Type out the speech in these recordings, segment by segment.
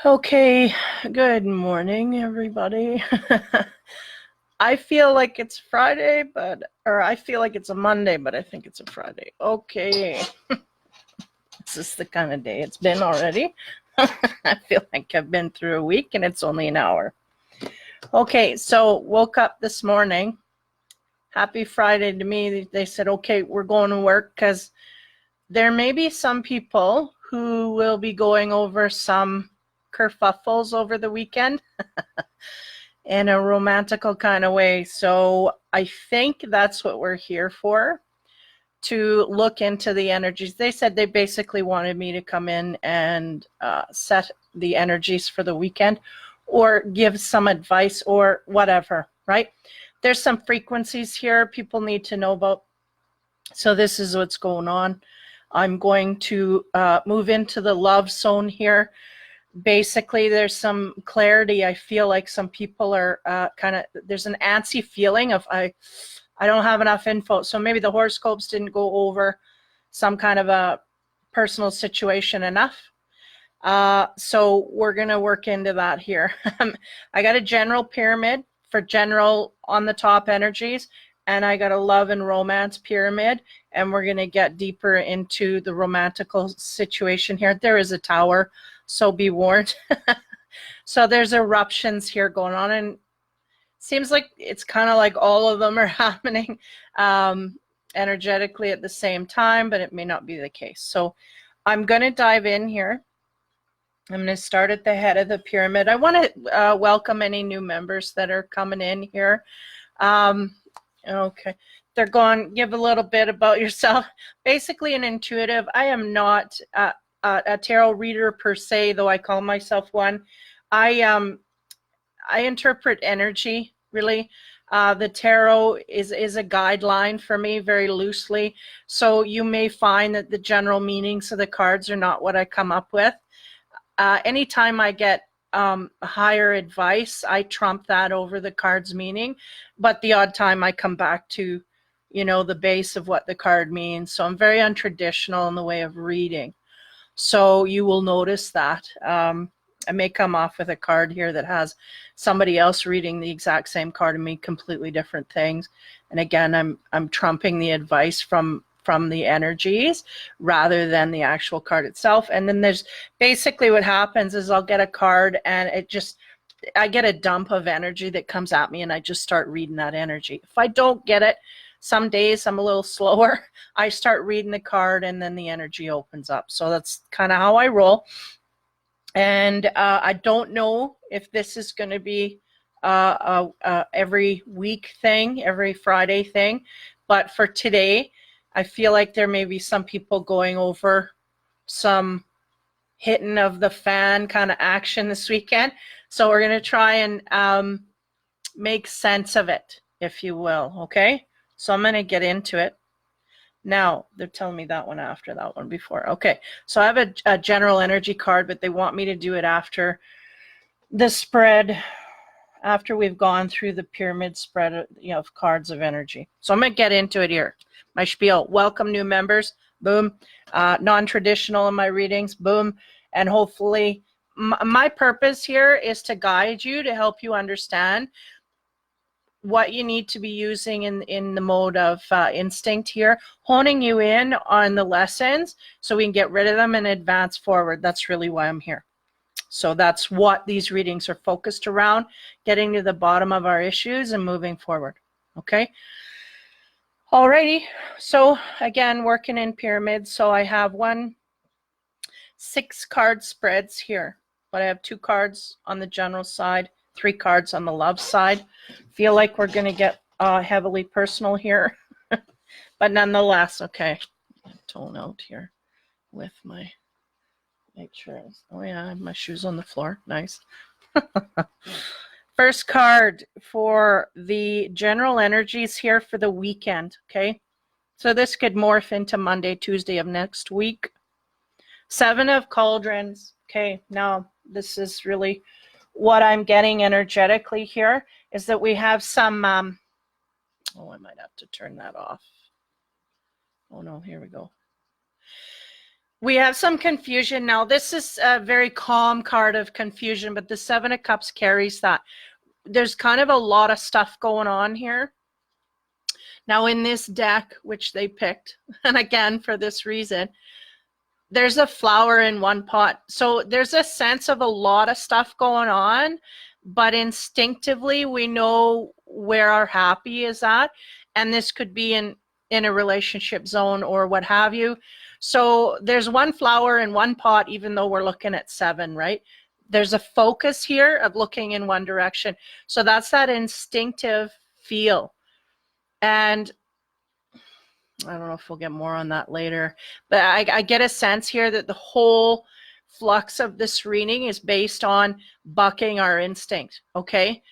Okay, good morning, everybody. I feel like it's Friday, or I feel like it's a Monday, but I think it's a Friday. Okay, this is the kind of day it's been already. I feel like I've been through a week and it's only an hour. Okay, so woke up this morning. Happy Friday to me. They said, okay, we're going to work because there may be some people who will be going over some kerfuffles over the weekend in a romantical kind of way. So I think that's what we're here for, to look into the energies. They said they basically wanted me to come in and set the energies for the weekend or give some advice or whatever, right? There's some frequencies here people need to know about. So this is what's going on. I'm going to move into the love zone here. Basically, there's some clarity. I feel like some people are there's an antsy feeling of I don't have enough info. So maybe the horoscopes didn't go over some kind of a personal situation enough. So we're going to work into that here. I got a general pyramid for general on the top energies, and I got a love and romance pyramid, and we're going to get deeper into the romantical situation here. There is a tower, so be warned. So there's eruptions here going on, and seems like it's kind of like all of them are happening energetically at the same time, but it may not be the case. So I'm going to dive in here. I'm going to start at the head of the pyramid. I want to welcome any new members that are coming in here. Okay, they're going, give a little bit about yourself. Basically an intuitive. I am not a tarot reader per se, though I call myself one. I interpret energy, really. The tarot is a guideline for me, very loosely. So you may find that the general meanings of the cards are not what I come up with. Anytime I get higher advice, I trump that over the card's meaning. But the odd time I come back to, the base of what the card means. So I'm very untraditional in the way of reading. So you will notice that. I may come off with a card here that has somebody else reading the exact same card and me, completely different things. And again, I'm trumping the advice from the energies rather than the actual card itself. And then there's basically what happens is I'll get a card and I get a dump of energy that comes at me and I just start reading that energy. If I don't get it, some days I'm a little slower. I start reading the card and then the energy opens up. So that's kind of how I roll. And I don't know if this is going to be every week thing, every Friday thing. But for today, I feel like there may be some people going over some hitting of the fan kind of action this weekend. So we're going to try and make sense of it, if you will. Okay. So I'm going to get into it. Now, they're telling me that one after that one before. Okay. So I have a general energy card, but they want me to do it after the spread, after we've gone through the pyramid spread of cards of energy. So I'm going to get into it here. My spiel. Welcome new members. Boom. Non-traditional in my readings. Boom. And hopefully my purpose here is to guide you, to help you understand what you need to be using in the mode of instinct here, honing you in on the lessons so we can get rid of them and advance forward. That's really why I'm here. So that's what these readings are focused around, getting to the bottom of our issues and moving forward. Okay. Alrighty. So again, working in pyramids. So I have 6 card spreads here, but I have 2 cards on the general side, 3 cards on the love side. Feel like we're going to get heavily personal here, but nonetheless, okay. Tone out here with my, make sure. Oh yeah, I have my shoes on the floor. Nice. First card for the general energies here for the weekend, okay? So this could morph into Monday, Tuesday of next week. 7 of Cauldrons, okay? Now, this is really what I'm getting energetically here, is that we have some, oh, I might have to turn that off. Oh no, here we go. We have some confusion now. This is a very calm card of confusion, but the Seven of Cups carries that. There's kind of a lot of stuff going on here. Now in this deck, which they picked, and again, for this reason, there's a flower in one pot. So there's a sense of a lot of stuff going on, but instinctively we know where our happy is at. And this could be in a relationship zone or what have you. So there's one flower in one pot, even though we're looking at 7, right? There's a focus here of looking in one direction. So that's that instinctive feel. And I don't know if we'll get more on that later, but I get a sense here that the whole flux of this reading is based on bucking our instinct, okay?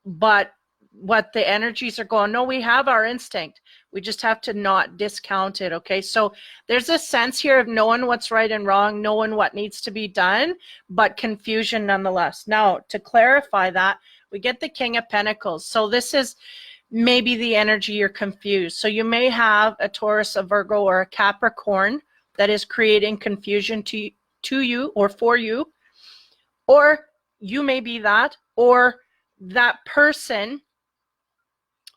But what the energies are going, no, we have our instinct. We just have to not discount it, okay? So there's a sense here of knowing what's right and wrong, knowing what needs to be done, but confusion nonetheless. Now, to clarify that, we get the King of Pentacles. So this is maybe the energy you're confused. So you may have a Taurus, a Virgo, or a Capricorn that is creating confusion to you or for you, or you may be that, or that person.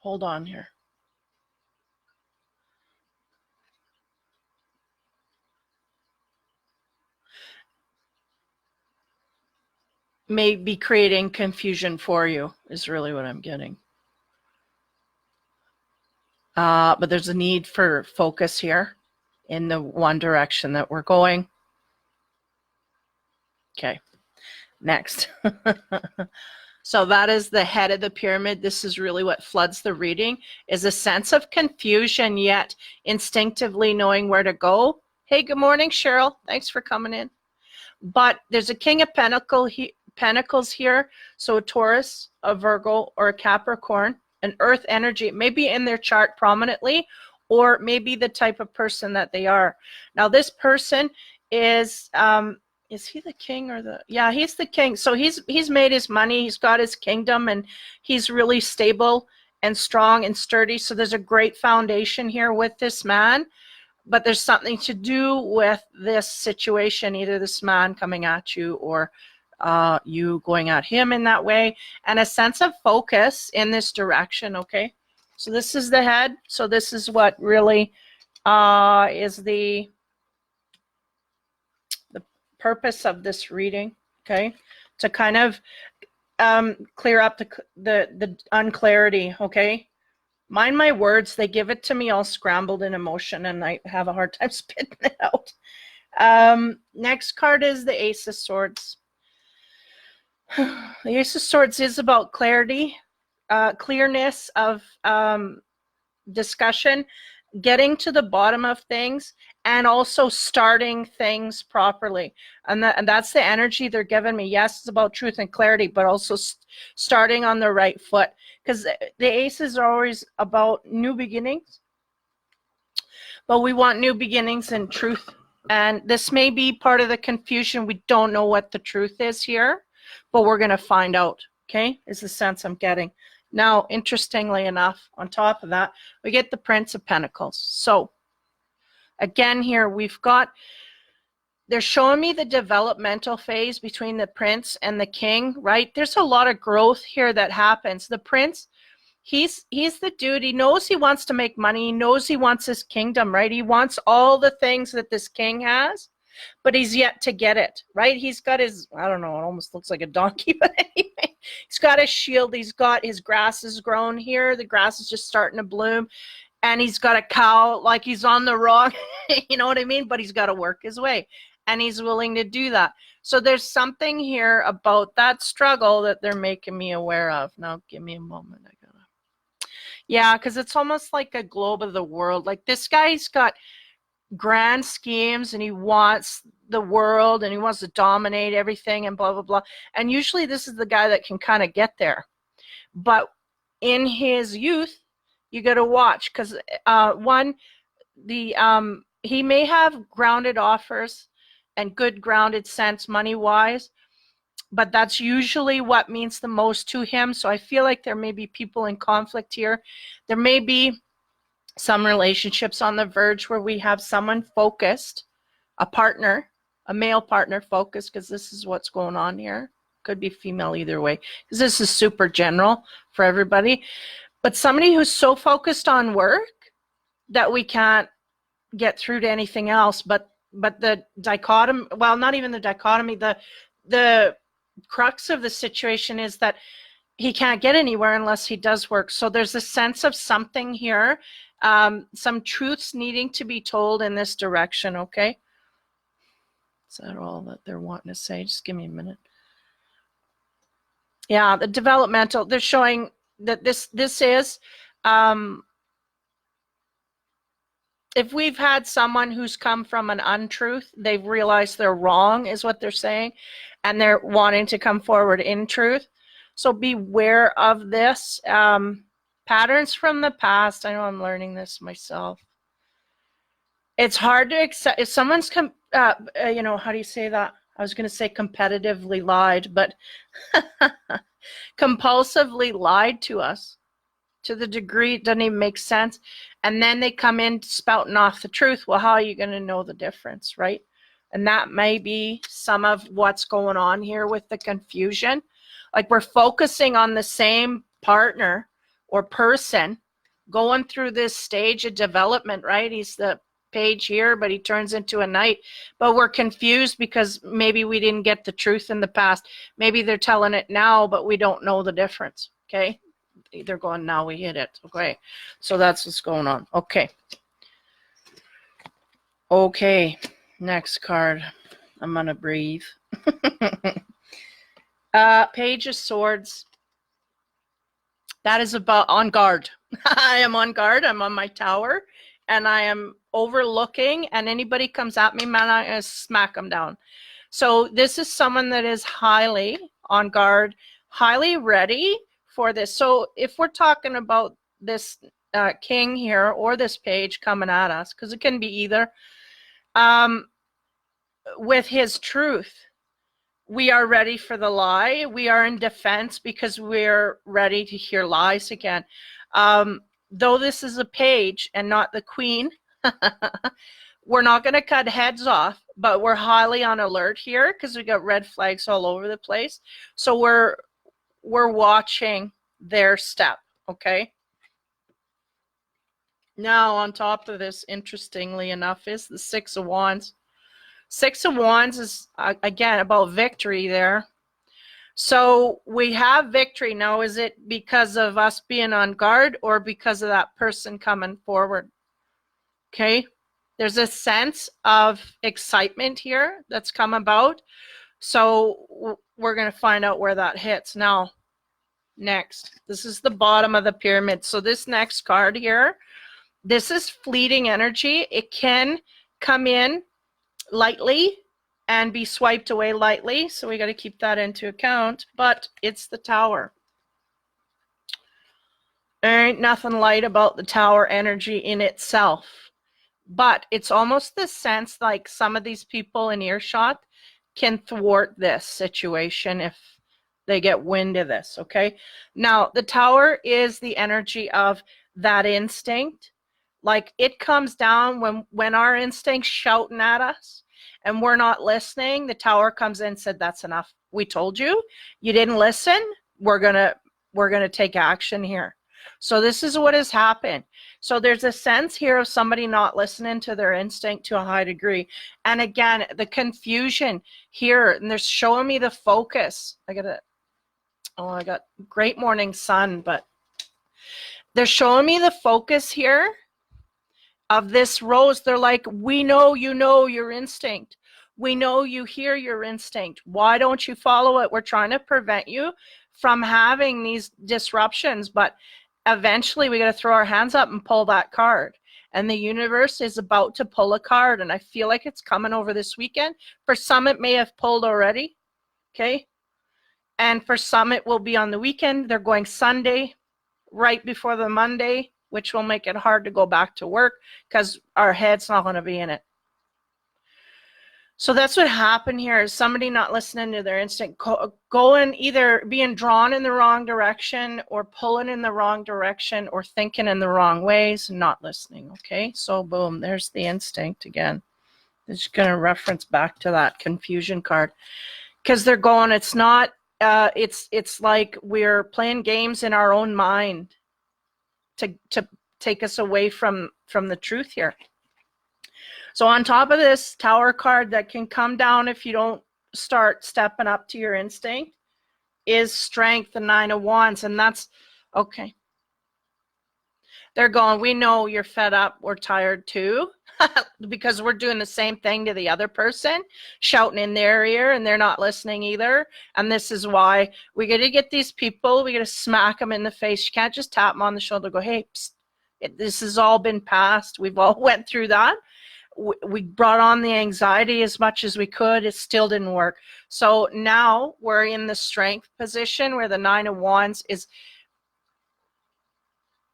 Hold on here. May be creating confusion for you is really what I'm getting. But there's a need for focus here in the one direction that we're going. Okay, next. So that is the head of the pyramid. This is really what floods the reading, is a sense of confusion, yet instinctively knowing where to go. Hey, good morning, Cheryl. Thanks for coming in. But there's a King of Pentacles here. So a Taurus, a Virgo, or a Capricorn, an earth energy. It may be in their chart prominently, or maybe the type of person that they are. Now, this person is he the king or the, yeah, he's the king. So he's made his money, he's got his kingdom, and he's really stable and strong and sturdy. So there's a great foundation here with this man, but there's something to do with this situation, either this man coming at you or you going at him in that way, and a sense of focus in this direction, okay? So this is the head. So this is what really is the purpose of this reading, okay? To kind of clear up the unclarity, okay? Mind my words, they give it to me all scrambled in emotion, and I have a hard time spitting it out. Next card is the Ace of Swords. The Ace of Swords is about clarity, clearness of discussion, getting to the bottom of things, and also starting things properly. And that's the energy they're giving me. Yes, it's about truth and clarity, but also starting on the right foot. Because the aces are always about new beginnings. But we want new beginnings and truth. And this may be part of the confusion. We don't know what the truth is here, but we're going to find out, okay, is the sense I'm getting. Now, interestingly enough, on top of that, we get the Prince of Pentacles. So, again here, they're showing me the developmental phase between the Prince and the King, right? There's a lot of growth here that happens. The Prince, he's the dude. He knows he wants to make money. He knows he wants his kingdom, right? He wants all the things that this king has, but he's yet to get it, right? He's got his, I don't know, it almost looks like a donkey, but anyway, he's got his shield. He's got his grass is grown here. The grass is just starting to bloom. And he's got a cow, like he's on the wrong, you know what I mean? But he's got to work his way. And he's willing to do that. So there's something here about that struggle that they're making me aware of. Now, give me a moment. Yeah, because it's almost like a globe of the world. Like this guy's got grand schemes and he wants the world and he wants to dominate everything and blah, blah, blah. And usually this is the guy that can kind of get there. But in his youth, you got to watch because he may have grounded offers and good grounded sense money-wise, but that's usually what means the most to him. So I feel like there may be people in conflict here. There may be some relationships on the verge where we have someone focused a partner, a male partner focus, because this is what's going on here. Could be female either way, because this is super general for everybody. But somebody who's so focused on work that we can't get through to anything else. But the dichotomy, well, not even the dichotomy, the crux of the situation is that he can't get anywhere unless he does work. So there's a sense of something here, some truths needing to be told in this direction, okay? Is that all that they're wanting to say? Just give me a minute. Yeah, the developmental, they're showing that this is, if we've had someone who's come from an untruth, they've realized they're wrong, is what they're saying, and they're wanting to come forward in truth. So beware of this. Patterns from the past. I know I'm learning this myself. It's hard to accept if someone's, you know, how do you say that? I was going to say competitively lied, but compulsively lied to us to the degree it doesn't even make sense. And then they come in spouting off the truth. Well, how are you going to know the difference, right? And that may be some of what's going on here with the confusion. Like we're focusing on the same partner or person going through this stage of development, right? He's the page here, but he turns into a knight. But we're confused because maybe we didn't get the truth in the past. Maybe they're telling it now, but we don't know the difference, okay? They're going, now we hit it, okay? So that's what's going on, okay. Okay, next card. I'm gonna breathe. Page of Swords. That is about on guard. I am on guard. I'm on my tower, and I am overlooking, and anybody comes at me, man, I'm going to smack them down. So this is someone that is highly on guard, highly ready for this. So if we're talking about this king here or this page coming at us, because it can be either, with his truth, we are ready for the lie. We are in defense because we're ready to hear lies again. Though this is a page and not the queen, we're not going to cut heads off, but we're highly on alert here because we got red flags all over the place. So we're watching their step, okay? Now, on top of this, interestingly enough, is the Six of Wands. Six of Wands is, again, about victory there. So we have victory. Now, is it because of us being on guard or because of that person coming forward? Okay. There's a sense of excitement here that's come about. So we're going to find out where that hits. Now, next, this is the bottom of the pyramid. So this next card here, this is fleeting energy. It can come in lightly and be swiped away lightly. So we got to keep that into account, but it's the Tower. There ain't nothing light about the Tower energy in itself, but it's almost the sense like some of these people in earshot can thwart this situation if they get wind of this, okay? Now, the Tower is the energy of that instinct. Like it comes down when our instinct's shouting at us and we're not listening, the Tower comes in and said, that's enough. We told you, you didn't listen. We're gonna take action here. So this is what has happened. So there's a sense here of somebody not listening to their instinct to a high degree. And again, the confusion here, and they're showing me the focus. I got great morning sun, but they're showing me the focus here of this rose. They're like, we know you know your instinct. We know you hear your instinct. Why don't you follow it? We're trying to prevent you from having these disruptions, but eventually we got to throw our hands up and pull that card. And the universe is about to pull a card, and I feel like it's coming over this weekend. For some, it may have pulled already, okay? And for some, it will be on the weekend. They're going Sunday, right before the Monday, which will make it hard to go back to work because our head's not going to be in it. So that's what happened here, is somebody not listening to their instinct, going either being drawn in the wrong direction or pulling in the wrong direction or thinking in the wrong ways, not listening, okay? So boom, there's the instinct again. just going to reference back to that confusion card, because they're going, it's not, it's like we're playing games in our own mind to take us away from the truth here. So on top of this Tower card that can come down if you don't start stepping up to your instinct is Strength, the Nine of Wands. And that's okay. They're going, we know you're fed up, we're tired too, because we're doing the same thing to the other person, shouting in their ear, and they're not listening either. And this is why we got to get these people, we got to smack them in the face. You can't just tap them on the shoulder, go, hey, psst, this has all been passed. We've all went through that. We brought on the anxiety as much as we could. It still didn't work. So now we're in the Strength position where the Nine of Wands is.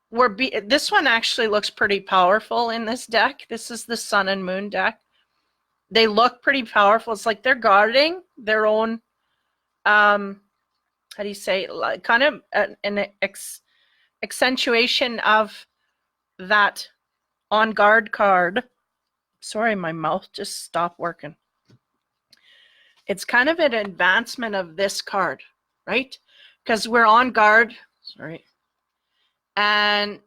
This one actually looks pretty powerful in this deck. This is the Sun and Moon deck. They look pretty powerful. It's like they're guarding their own, how do you say, like kind of an accentuation of that on guard card. Sorry, my mouth just stopped working. It's kind of an advancement of this card, right? Because we're on guard. Sorry. And,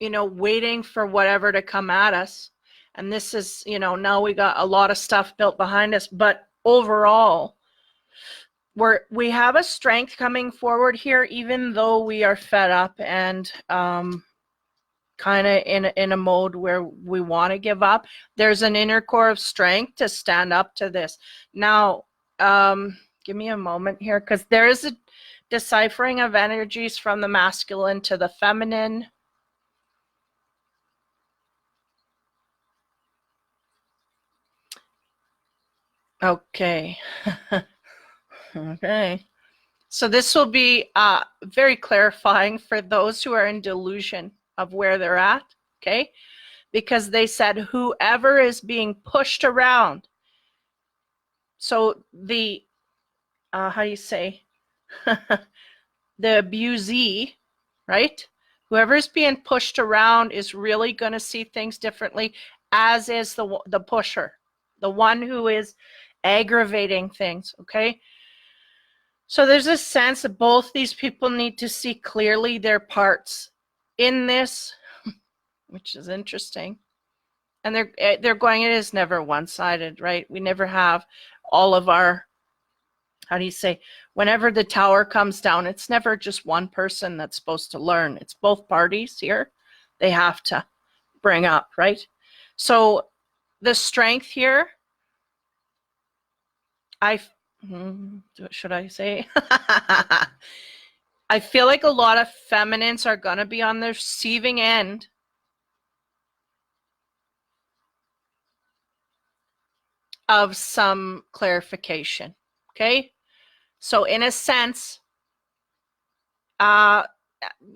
you know, waiting for whatever to come at us. And this is, you know, now we got a lot of stuff built behind us. But overall, we have a strength coming forward here, even though we are fed up and kind of in a mode where we want to give up. There's an inner core of strength to stand up to this. Now, give me a moment here, because there is a deciphering of energies from the masculine to the feminine. Okay. Okay. So this will be very clarifying for those who are in delusion of where they're at, okay? Because they said whoever is being pushed around. So the, how do you say? The abusee, right? Whoever's being pushed around is really going to see things differently, as is the pusher, the one who is aggravating things, okay? So there's a sense that both these people need to see clearly their parts in this, which is interesting. And they're going, it is never one-sided, right? We never have all of our, how do you say, whenever the Tower comes down, it's never just one person that's supposed to learn. It's both parties here. They have to bring up, right? So the Strength here, should I say? I feel like a lot of feminines are going to be on the receiving end of some clarification, okay? So in a sense,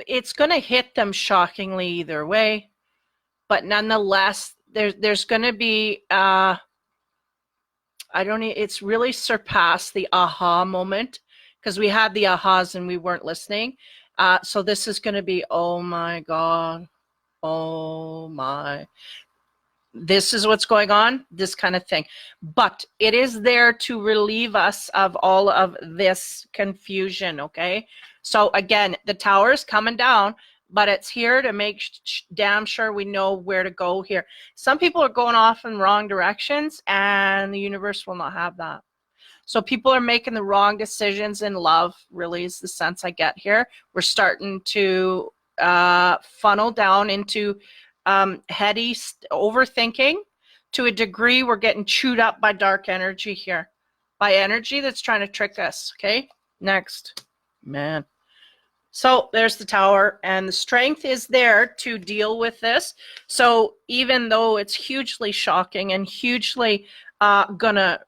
it's going to hit them shockingly either way, but nonetheless, there's going to be, it's really surpassed the aha moment, because we had the ahas and we weren't listening. So this is going to be, oh my God, oh my, this is what's going on, this kind of thing. But it is there to relieve us of all of this confusion, okay? So again, the Tower is coming down, but it's here to make damn sure we know where to go here. Some people are going off in wrong directions, and the universe will not have that. So people are making the wrong decisions in love, really is the sense I get here. We're starting to funnel down into heady overthinking to a degree. We're getting chewed up by dark energy here, by energy that's trying to trick us, okay? Next, man. So there's the Tower, and the Strength is there to deal with this. So even though it's hugely shocking and hugely gonna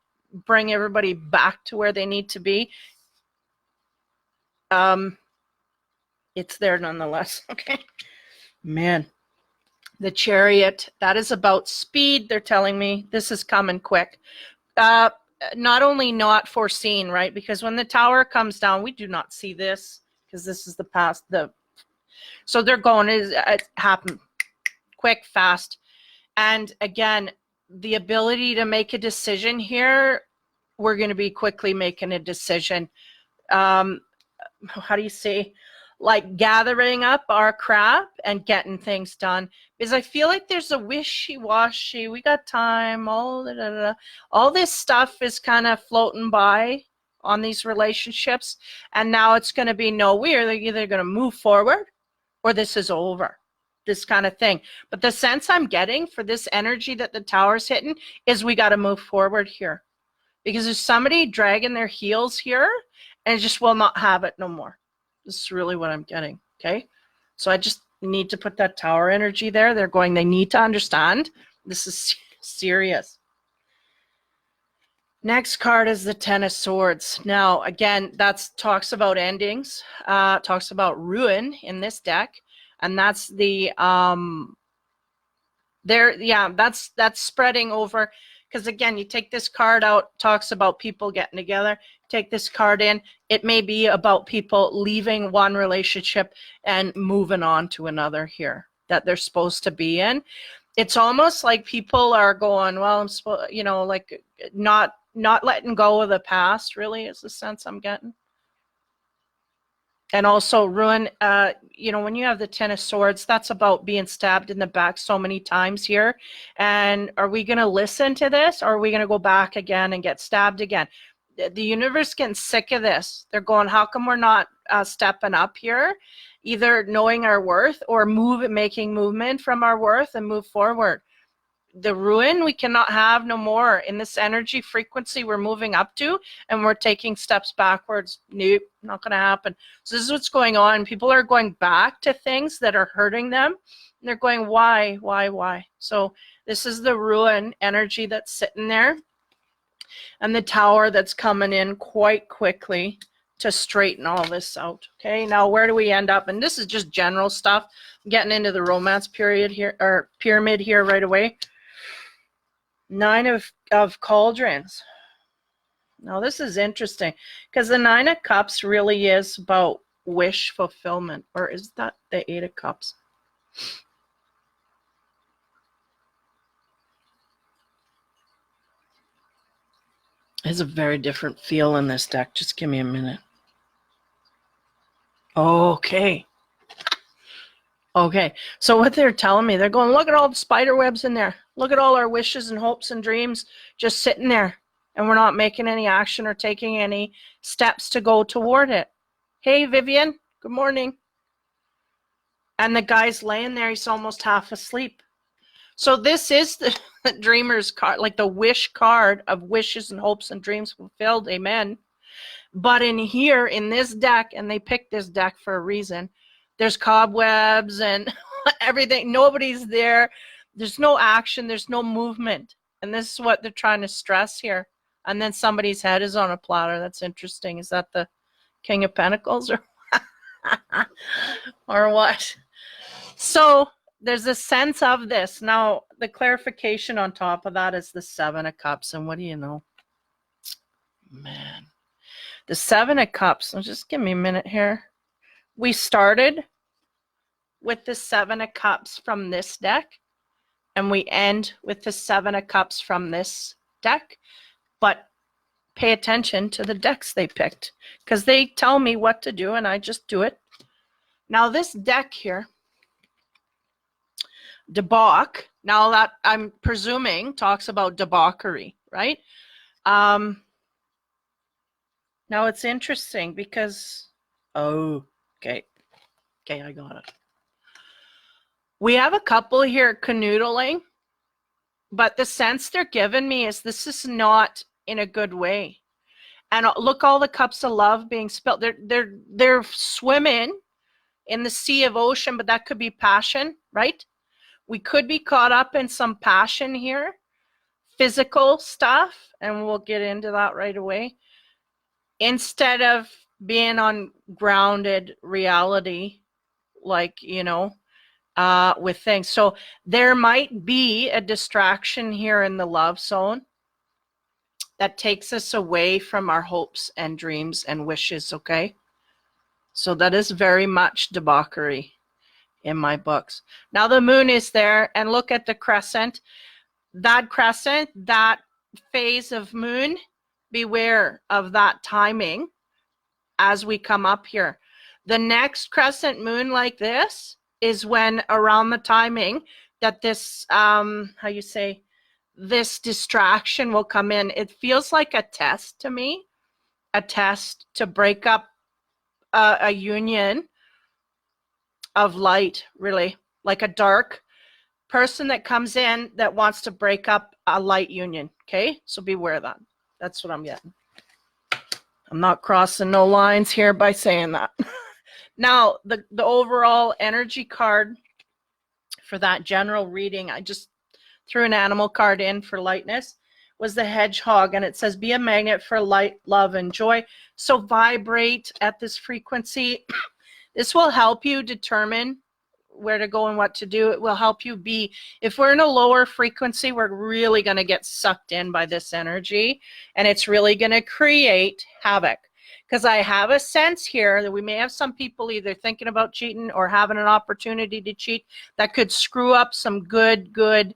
bring everybody back to where they need to be, it's there nonetheless, okay? Man, the Chariot, that is about speed, they're telling me. This is coming quick. Not only not foreseen, right? Because when the Tower comes down, we do not see this, because this is the past. So they're going, it happened quick, fast. And again, the ability to make a decision here, we're going to be quickly making a decision. How do you say, like gathering up our crap and getting things done, because I feel like there's a wishy-washy, we got time, all this stuff is kind of floating by on these relationships, and now it's going to be no, we're either going to move forward or this is over, this kind of thing. But the sense I'm getting for this energy that the tower's hitting is we got to move forward here, because there's somebody dragging their heels here and just will not have it no more. This is really what I'm getting, okay? So I just need to put that tower energy there. They need to understand this is serious. Next card is the Ten of Swords. Now, again, that talks about endings, talks about ruin in this deck, and that's the that's spreading over, because again, you take this card out, talks about people getting together. Take this card in, it may be about people leaving one relationship and moving on to another here that they're supposed to be in. It's almost like people are going, well, I'm supposed, like not letting go of the past, really, is the sense I'm getting. And also ruin, when you have the Ten of Swords, that's about being stabbed in the back so many times here. And are we going to listen to this, or are we going to go back again and get stabbed again? The universe getting sick of this. They're going, how come we're not stepping up here? Either knowing our worth or making movement from our worth and move forward. The ruin we cannot have no more in this energy frequency we're moving up to, and we're taking steps backwards. Nope, not going to happen. So this is what's going on. People are going back to things that are hurting them. And they're going, why? So this is the ruin energy that's sitting there, and the tower that's coming in quite quickly to straighten all this out. Okay, now where do we end up? And this is just general stuff. I'm getting into the romance period here, or pyramid here right away. Nine of Cauldrons. Now this is interesting, because the Nine of Cups really is about wish fulfillment. Or is that the Eight of Cups? It's a very different feel in this deck. Just give me a minute. Okay. So what they're telling me, they're going, look at all the spider webs in there. Look at all our wishes and hopes and dreams just sitting there. And we're not making any action or taking any steps to go toward it. Hey, Vivian. Good morning. And the guy's laying there. He's almost half asleep. So this is the dreamer's card, like the wish card of wishes and hopes and dreams fulfilled. Amen. But in here, in this deck, and they picked this deck for a reason, there's cobwebs and everything. Nobody's there. There's no action. There's no movement. And this is what they're trying to stress here. And then somebody's head is on a platter. That's interesting. Is that the King of Pentacles or what? So there's a sense of this. Now, the clarification on top of that is the Seven of Cups. And what do you know? Man. The Seven of Cups. So just give me a minute here. We started with the Seven of Cups from this deck, and we end with the Seven of Cups from this deck. But pay attention to the decks they picked, because they tell me what to do, and I just do it. Now, this deck here, debauch, now that I'm presuming talks about debauchery, right? Now, it's interesting because, okay, I got it. We have a couple here canoodling, but the sense they're giving me is this is not in a good way. And look, all the cups of love being spilled. They're swimming in the sea of ocean, but that could be passion, right? We could be caught up in some passion here, physical stuff, and we'll get into that right away, instead of being on grounded reality, like, with things. So there might be a distraction here in the love zone that takes us away from our hopes and dreams and wishes, okay? So that is very much debauchery in my books. Now the moon is there, and look at the crescent. that crescent, that phase of moon, beware of that timing as we come up here. The next crescent moon like this is when around the timing that this, how you say, this distraction will come in. It feels like a test to me, a test to break up a union of light, really, like a dark person that comes in that wants to break up a light union. Okay, so beware of that. That's what I'm getting. I'm not crossing no lines here by saying that. Now, the overall energy card for that general reading, I just threw an animal card in for lightness, was the hedgehog, and it says be a magnet for light, love, and joy. So vibrate at this frequency. This will help you determine where to go and what to do. It will help you be, if we're in a lower frequency, we're really going to get sucked in by this energy, and it's really going to create havoc. Because I have a sense here that we may have some people either thinking about cheating or having an opportunity to cheat that could screw up some good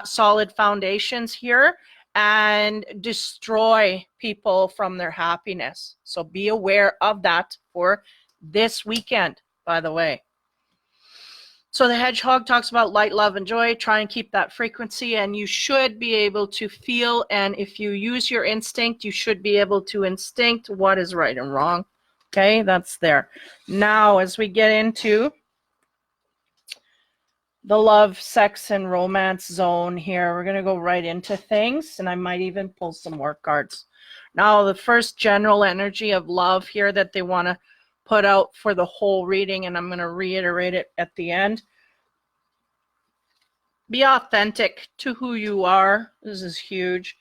solid foundations here and destroy people from their happiness. So be aware of that for this weekend, by the way. So the hedgehog talks about light, love, and joy. Try and keep that frequency, and you should be able to feel, and if you use your instinct, you should be able to instinct what is right and wrong. Okay, that's there. Now, as we get into the love, sex, and romance zone here, we're going to go right into things, and I might even pull some more cards. Now, the first general energy of love here that they want to put out for the whole reading, and I'm going to reiterate it at the end. Be authentic to who you are. This is huge.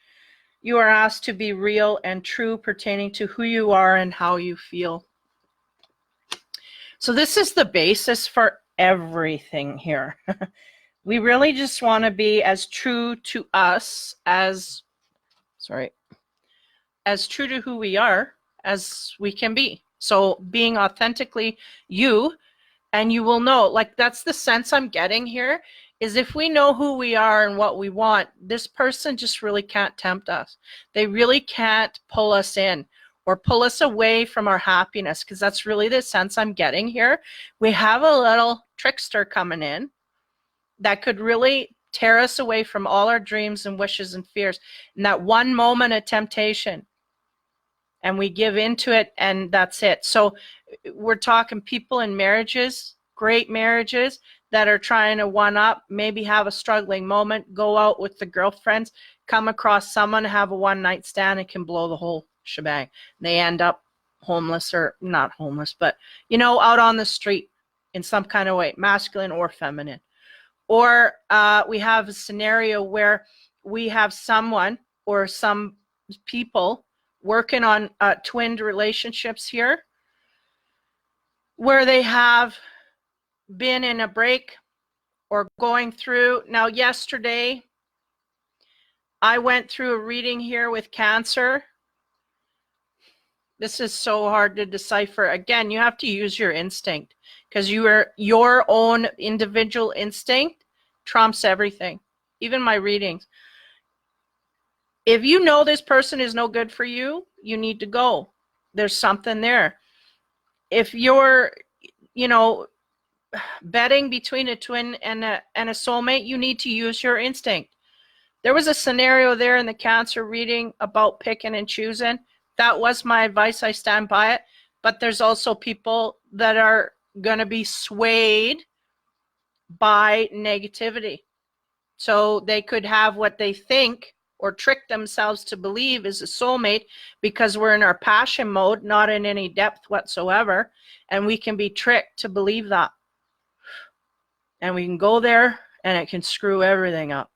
You are asked to be real and true pertaining to who you are and how you feel. So this is the basis for everything here. We really just want to be as true to us as true to who we are as we can be. So being authentically you, and you will know, like that's the sense I'm getting here, is if we know who we are and what we want, this person just really can't tempt us. They really can't pull us in or pull us away from our happiness, because that's really the sense I'm getting here. We have a little trickster coming in that could really tear us away from all our dreams and wishes and fears. And that one moment of temptation, and we give into it, and that's it. So we're talking people in marriages, great marriages, that are trying to one up, maybe have a struggling moment, go out with the girlfriends, come across someone, have a one-night stand, and can blow the whole shebang. They end up homeless, or not homeless, but, you know, out on the street in some kind of way, masculine or feminine. Or we have a scenario where we have someone or some people working on twinned relationships here, where they have been in a break or going through. Now, yesterday, I went through a reading here with Cancer. This is so hard to decipher. Again, you have to use your instinct, because your own individual instinct trumps everything, even my readings. If you know this person is no good for you, you need to go. There's something there. If you're, betting between a twin and a soulmate, you need to use your instinct. There was a scenario there in the Cancer reading about picking and choosing. That was my advice. I stand by it. But there's also people that are going to be swayed by negativity. So they could have what they think or trick themselves to believe is a soulmate, because we're in our passion mode, not in any depth whatsoever. And we can be tricked to believe that. And we can go there and it can screw everything up.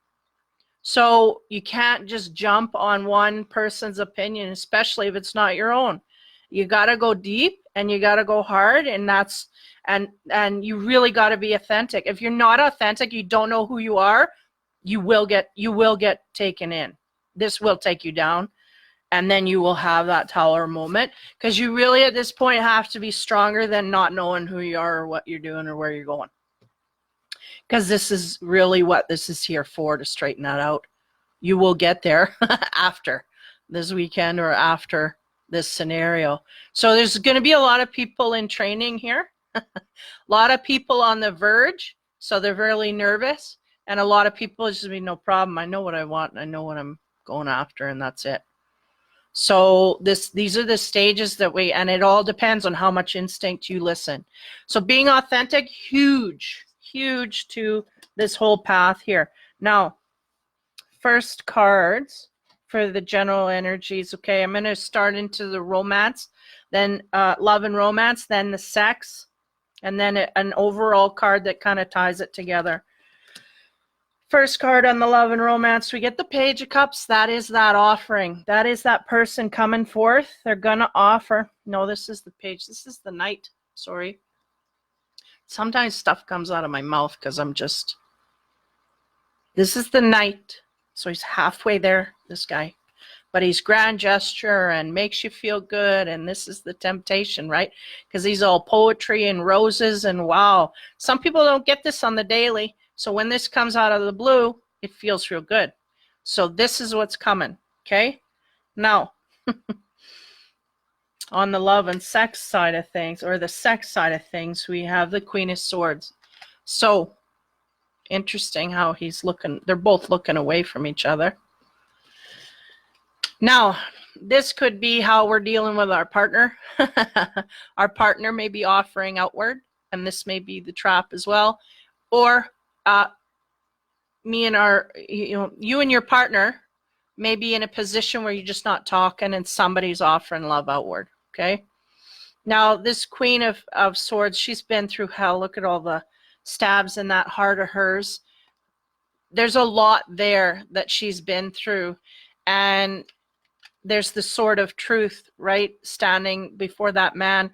So you can't just jump on one person's opinion, especially if it's not your own. You got to go deep and you got to go hard, and that's and you really got to be authentic. If you're not authentic, you don't know who you are, you will get taken in. This will take you down, and then you will have that tower moment, because you really at this point have to be stronger than not knowing who you are or what you're doing or where you're going. because this is really what this is here for, to straighten that out. You will get there after this weekend or after this scenario. So there's going to be a lot of people in training here, a lot of people on the verge, so they're really nervous, and a lot of people just be no problem. I know what I want, and I know what I'm going after, and that's it. So these are the stages that and it all depends on how much instinct you listen. So being authentic, huge to this whole path here. Now, first cards for the general energies. Okay, I'm going to start into the romance, then love and romance, then the sex, and then an overall card that kind of ties it together. First card on the love and romance, we get the Page of Cups. That is that offering. That is that person coming forth. They're going to offer. No, this is the Page. This is the Knight. Sorry. Sometimes stuff comes out of my mouth because this is the Knight. So he's halfway there, this guy. But he's grand gesture and makes you feel good. And this is the Temptation, right? Because he's all poetry and roses and wow. Some people don't get this on the daily. So when this comes out of the blue, it feels real good. So this is what's coming, okay? Now, on the love and sex side of things, or the sex side of things, we have the Queen of Swords. So, interesting how he's looking. They're both looking away from each other. Now, this could be how we're dealing with our partner. Our partner may be offering outward, and this may be the trap as well. Or you and your partner may be in a position where you're just not talking and somebody's offering love outward, okay? Now, this Queen of Swords, she's been through hell. Look at all the stabs in that heart of hers. There's a lot there that she's been through, and there's the sword of truth, right, standing before that man.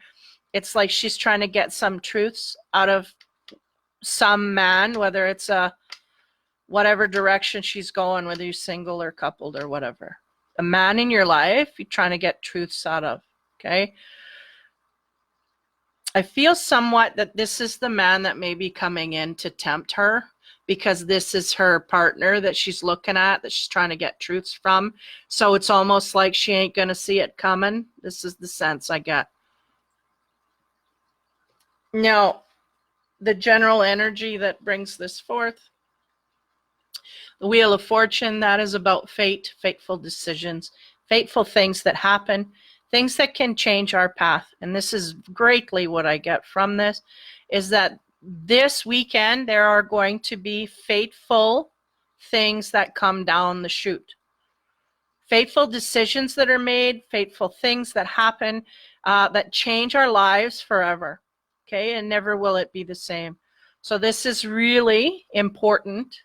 It's like she's trying to get some truths out of some man, whether it's whatever direction she's going, whether you're single or coupled or whatever. A man in your life you're trying to get truths out of, okay? I feel somewhat that this is the man that may be coming in to tempt her, because this is her partner that she's looking at, that she's trying to get truths from. So it's almost like she ain't going to see it coming. This is the sense I get. Now, the general energy that brings this forth. The Wheel of Fortune, that is about fate, fateful decisions, fateful things that happen, things that can change our path. And this is greatly what I get from this, is that this weekend there are going to be fateful things that come down the chute. Fateful decisions that are made, fateful things that happen, that change our lives forever. Okay, and never will it be the same. So this is really important.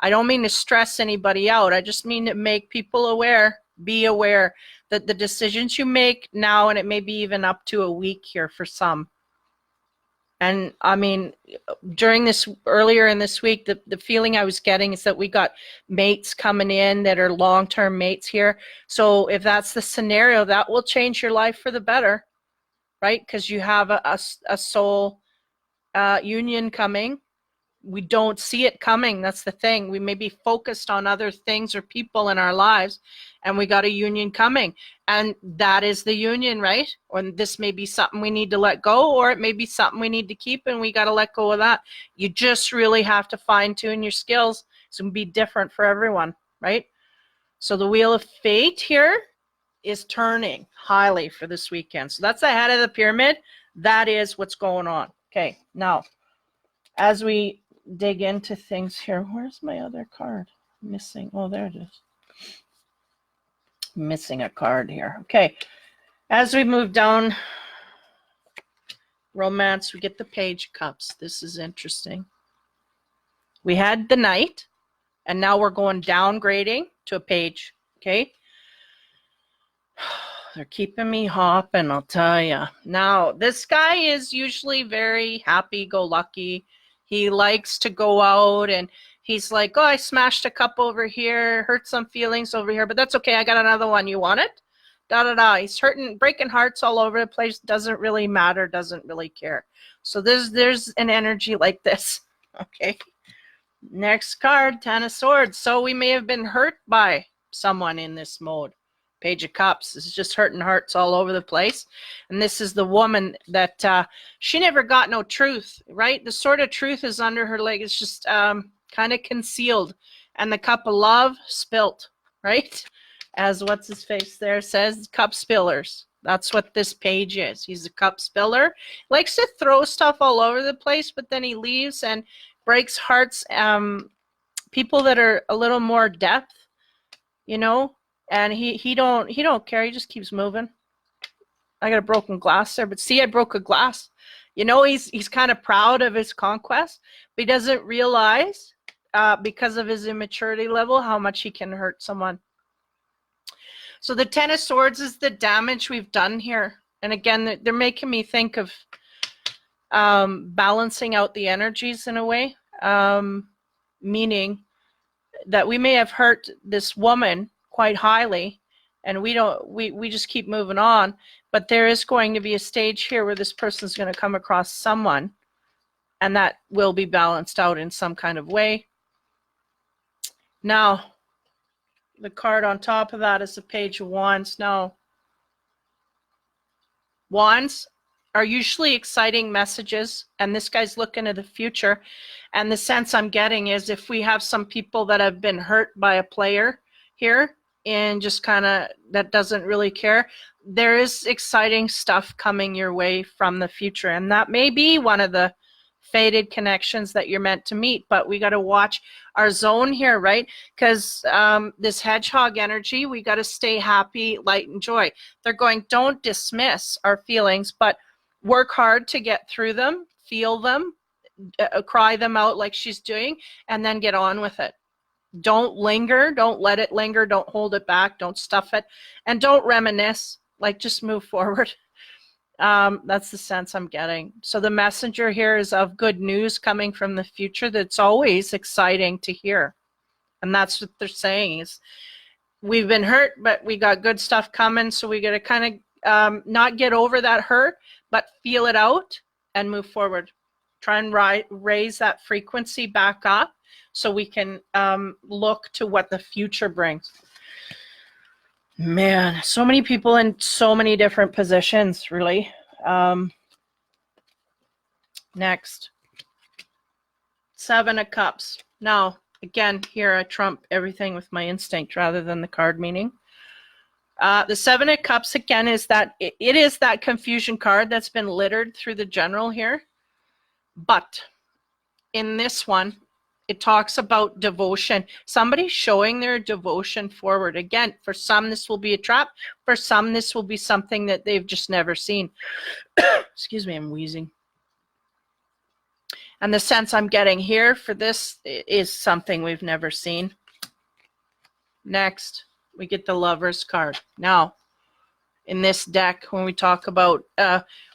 I don't mean to stress anybody out. I just mean to make people aware, be aware that the decisions you make now, and it may be even up to a week here for some. And I mean, during this, earlier in this week, the feeling I was getting is that we got mates coming in that are long-term mates here. So if that's the scenario, that will change your life for the better. Right? Because you have a soul union coming. We don't see it coming. That's the thing. We may be focused on other things or people in our lives, and we got a union coming. And that is the union, right? Or this may be something we need to let go, or it may be something we need to keep, and we got to let go of that. You just really have to fine-tune your skills. It's going to be different for everyone, right? So the Wheel of Fate here is turning highly for this weekend. So that's the head of the pyramid. That is what's going on. Okay, now, as we dig into things here, where's my other card? Missing. Oh, there it is. Missing a card here. Okay, as we move down romance, we get the Page of Cups. This is interesting. We had the Knight, and now we're going downgrading to a Page. Okay. They're keeping me hopping, I'll tell you. Now, this guy is usually very happy-go-lucky. He likes to go out, and he's like, oh, I smashed a cup over here, hurt some feelings over here, but that's okay. I got another one. You want it? Da-da-da. He's hurting, breaking hearts all over the place. Doesn't really matter. Doesn't really care. So there's an energy like this, okay? Next card, Ten of Swords. So we may have been hurt by someone in this mode. Page of Cups is just hurting hearts all over the place. And this is the woman that she never got no truth, right? The sword of truth is under her leg. It's just kind of concealed. And the cup of love spilt, right? As what's his face there says, cup spillers. That's what this page is. He's a cup spiller. Likes to throw stuff all over the place, but then he leaves and breaks hearts. People that are a little more depth, you know, and he don't care. He just keeps moving. I got a broken glass there, but see, I broke a glass. You know, he's kind of proud of his conquest, but he doesn't realize because of his immaturity level how much he can hurt someone. So the Ten of Swords is the damage we've done here. And again, they're making me think of balancing out the energies in a way, meaning that we may have hurt this woman quite highly, and we just keep moving on. But there is going to be a stage here where this person's going to come across someone, and that will be balanced out in some kind of way. Now, the card on top of that is the Page of Wands. Now, Wands are usually exciting messages, and this guy's looking at the future. And the sense I'm getting is if we have some people that have been hurt by a player here and just kind of that doesn't really care, there is exciting stuff coming your way from the future. And that may be one of the fated connections that you're meant to meet, but we got to watch our zone here, right? Because this hedgehog energy, we got to stay happy, light, and joy. They're going, don't dismiss our feelings, but work hard to get through them, feel them, cry them out like she's doing, and then get on with it. Don't linger. Don't let it linger. Don't hold it back. Don't stuff it. And don't reminisce. Like, just move forward. That's the sense I'm getting. So the messenger here is of good news coming from the future that's always exciting to hear. And that's what they're saying is we've been hurt, but we got good stuff coming. So we got to kind of not get over that hurt, but feel it out and move forward. Try and raise that frequency back up so we can look to what the future brings. Man, so many people in so many different positions, really. Next, Seven of Cups. Now, again, here I trump everything with my instinct rather than the card meaning. The Seven of Cups, again, is that it is that confusion card that's been littered through the general here. But in this one, it talks about devotion. Somebody showing their devotion forward. Again, for some, this will be a trap. For some, this will be something that they've just never seen. Excuse me, I'm wheezing. And the sense I'm getting here for this is something we've never seen. Next, we get the Lover's card. Now, in this deck, when we talk about,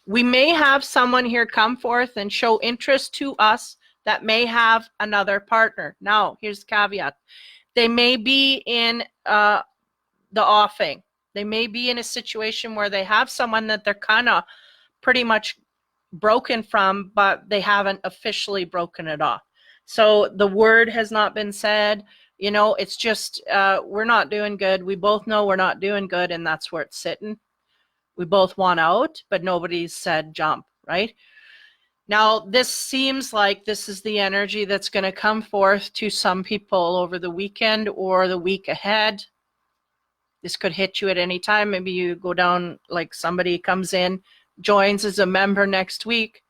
we may have someone here come forth and show interest to us that may have another partner. Now, here's the caveat. They may be in the offing. They may be in a situation where they have someone that they're kind of pretty much broken from, but they haven't officially broken it off. So the word has not been said. You know, it's just we're not doing good. We both know we're not doing good, and that's where it's sitting. We both want out, but nobody's said jump, right? Now, this seems like this is the energy that's going to come forth to some people over the weekend or the week ahead. This could hit you at any time. Maybe you go down, like somebody comes in, joins as a member next week,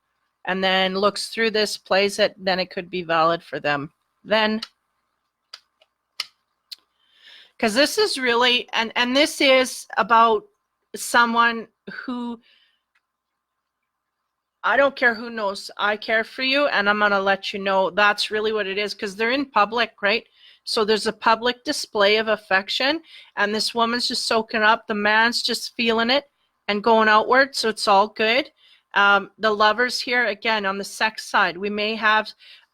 and then looks through this, plays it, then it could be valid for them. Then, because this is really, and this is about someone who, I don't care who knows, I care for you, and I'm going to let you know that's really what it is, because they're in public, right? So there's a public display of affection, and this woman's just soaking up. The man's just feeling it and going outward, so it's all good. The Lovers here, again, on the sex side, we may have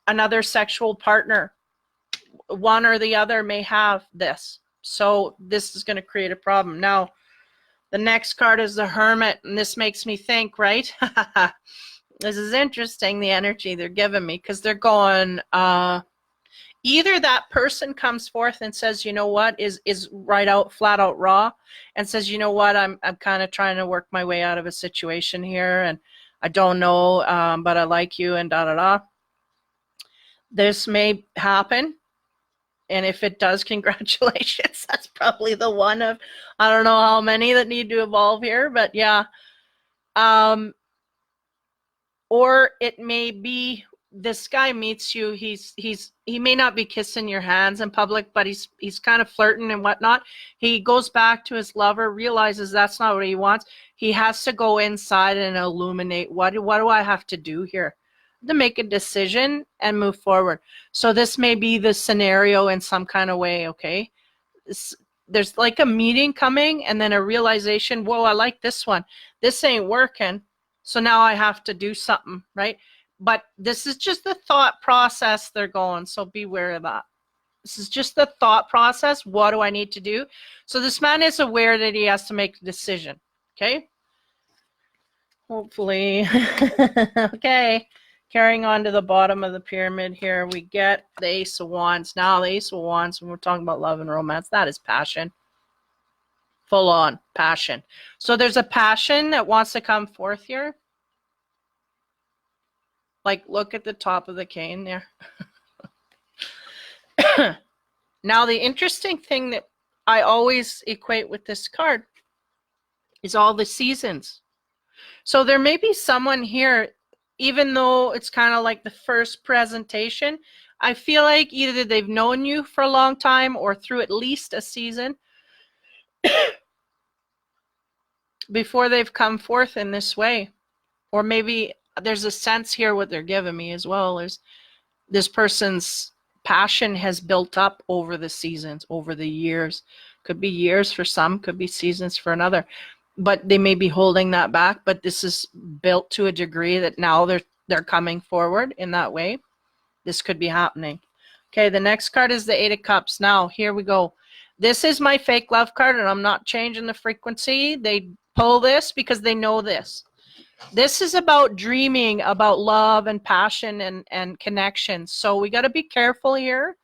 another sexual partner. One or the other may have this. So this is going to create a problem. Now, the next card is the Hermit, and this makes me think, right? This is interesting, the energy they're giving me, because they're going, Either that person comes forth and says, you know what, is right out, flat out raw, and says, you know what, I'm kind of trying to work my way out of a situation here, and I don't know, but I like you, and da da da. This may happen, and if it does, congratulations. That's probably the one of, I don't know how many that need to evolve here, but yeah. Or it may be this guy meets you, he may not be kissing your hands in public, but he's kind of flirting and whatnot. He goes back to his lover, realizes that's not what he wants. He has to go inside and illuminate, what do I have to do here to make a decision and move forward. So this may be the scenario in some kind of way, okay? There's like a meeting coming and then a realization, whoa, I like this one. This ain't working. So now I have to do something, right? But this is just the thought process they're going. So beware of that. This is just the thought process. What do I need to do? So this man is aware that he has to make a decision. Okay. Hopefully. Okay. Carrying on to the bottom of the pyramid here, we get the Ace of Wands. Now the Ace of Wands, when we're talking about love and romance, that is passion. Full on passion. So there's a passion that wants to come forth here. Like, look at the top of the cane there. Now, the interesting thing that I always equate with this card is all the seasons. So there may be someone here, even though it's kind of like the first presentation, I feel like either they've known you for a long time or through at least a season before they've come forth in this way. Or maybe there's a sense here what they're giving me as well is this person's passion has built up over the seasons, over the years. Could be years for some, could be seasons for another, but they may be holding that back. But this is built to a degree that now they're coming forward in that way. This could be happening. Okay, the next card is the Eight of Cups. Now here we go. This is my fake love card, and I'm not changing the frequency. They pull this because they know this. This is about dreaming about love and passion and connection. So we got to be careful here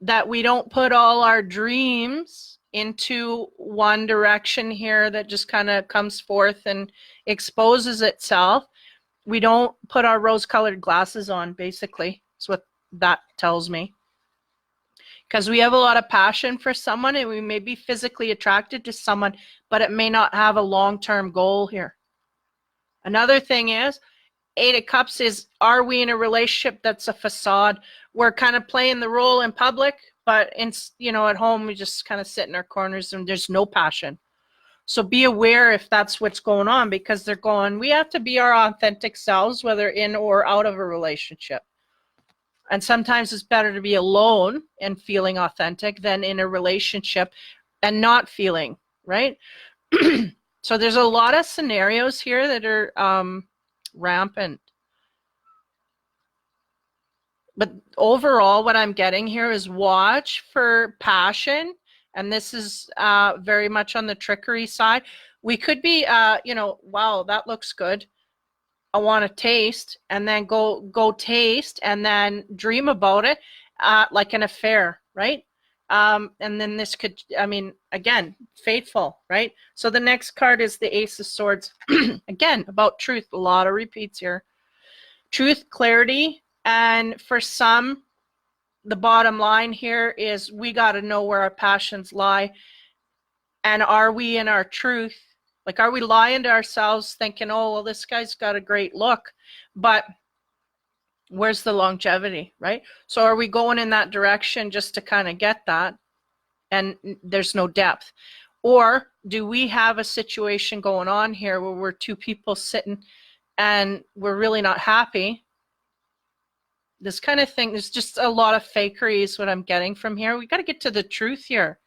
that we don't put all our dreams into one direction here that just kind of comes forth and exposes itself. We don't put our rose-colored glasses on, basically. That's what that tells me. Because we have a lot of passion for someone and we may be physically attracted to someone, but it may not have a long-term goal here. Another thing is, Eight of Cups is, are we in a relationship that's a facade? We're kind of playing the role in public, but at home we just kind of sit in our corners and there's no passion. So be aware if that's what's going on, because they're going, we have to be our authentic selves, whether in or out of a relationship. And sometimes it's better to be alone and feeling authentic than in a relationship and not feeling, right? So there's a lot of scenarios here that are rampant. But overall, what I'm getting here is watch for passion. And this is very much on the trickery side. We could be, wow, that looks good. I want to taste, and then go taste and then dream about it like an affair, right? And then this could, again, faithful, right? So the next card is the Ace of Swords. Again, about truth. A lot of repeats here. Truth, clarity, and for some, the bottom line here is we got to know where our passions lie. And are we in our truth? Like, are we lying to ourselves thinking, oh, well, this guy's got a great look, but where's the longevity, right? So are we going in that direction just to kind of get that and there's no depth? Or do we have a situation going on here where we're two people sitting and we're really not happy? This kind of thing, there's just a lot of fakery is what I'm getting from here. We got to get to the truth here.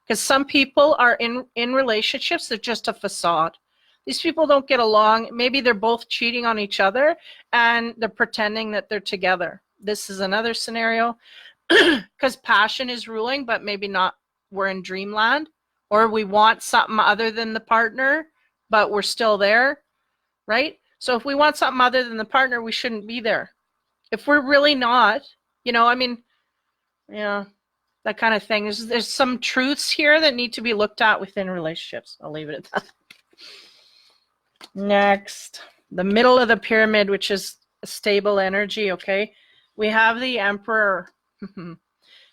Because some people are in relationships, they're just a facade. These people don't get along. Maybe they're both cheating on each other and they're pretending that they're together. This is another scenario because passion is ruling, but maybe not. We're in dreamland, or we want something other than the partner, but we're still there, right? So if we want something other than the partner, we shouldn't be there. If we're really not, I mean, yeah, that kind of thing. There's some truths here that need to be looked at within relationships. I'll leave it at that. Next, the middle of the pyramid, which is stable energy, okay? We have the Emperor.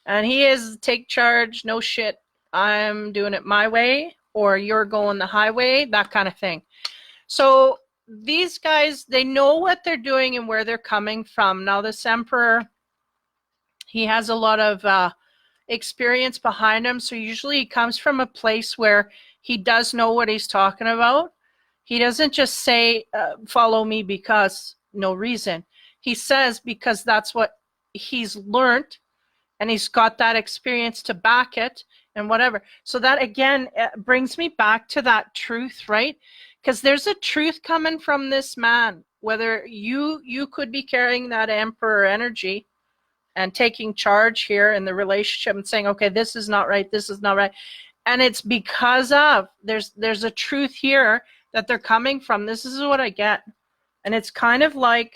And he is take charge, no shit. I'm doing it my way, or you're going the highway, that kind of thing. So these guys, they know what they're doing and where they're coming from. Now, this Emperor, he has a lot of experience behind him. So usually he comes from a place where he does know what he's talking about. He doesn't just say, follow me because no reason. He says because that's what he's learned, and he's got that experience to back it and whatever. So that, again, brings me back to that truth, right? Because there's a truth coming from this man, whether you could be carrying that Emperor energy and taking charge here in the relationship and saying, okay, this is not right, this is not right. And it's because of, there's a truth here that they're coming from. This is what I get. And it's kind of like,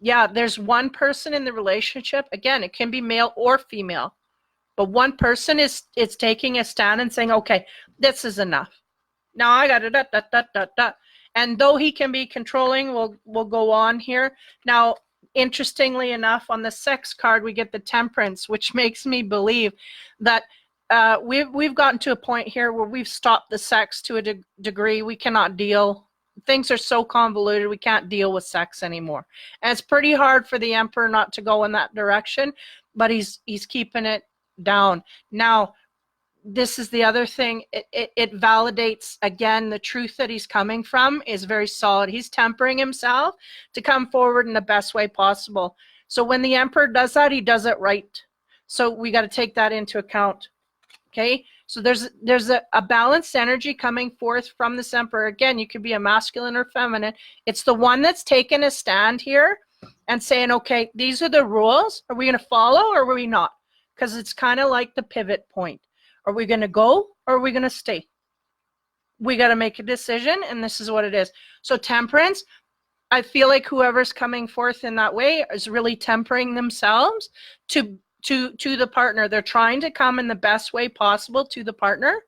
yeah, there's one person in the relationship. Again, it can be male or female. But one person is taking a stand and saying, okay, this is enough. Now I got it. And though he can be controlling, we'll go on here. Now, interestingly enough, on the sex card, we get the Temperance, which makes me believe that we've gotten to a point here where we've stopped the sex to a degree. We cannot deal. Things are so convoluted, we can't deal with sex anymore. And it's pretty hard for the Emperor not to go in that direction, but he's keeping it down. Now, this is the other thing. It validates, again, the truth that he's coming from is very solid. He's tempering himself to come forward in the best way possible. So when the Emperor does that, he does it right. So we got to take that into account. Okay, so there's a balanced energy coming forth from this Emperor. Again, you could be a masculine or feminine. It's the one that's taken a stand here and saying, okay, these are the rules. Are we going to follow or are we not? Because it's kind of like the pivot point. Are we going to go or are we going to stay? We got to make a decision, and this is what it is. So Temperance, I feel like whoever's coming forth in that way is really tempering themselves to the partner. They're trying to come in the best way possible to the partner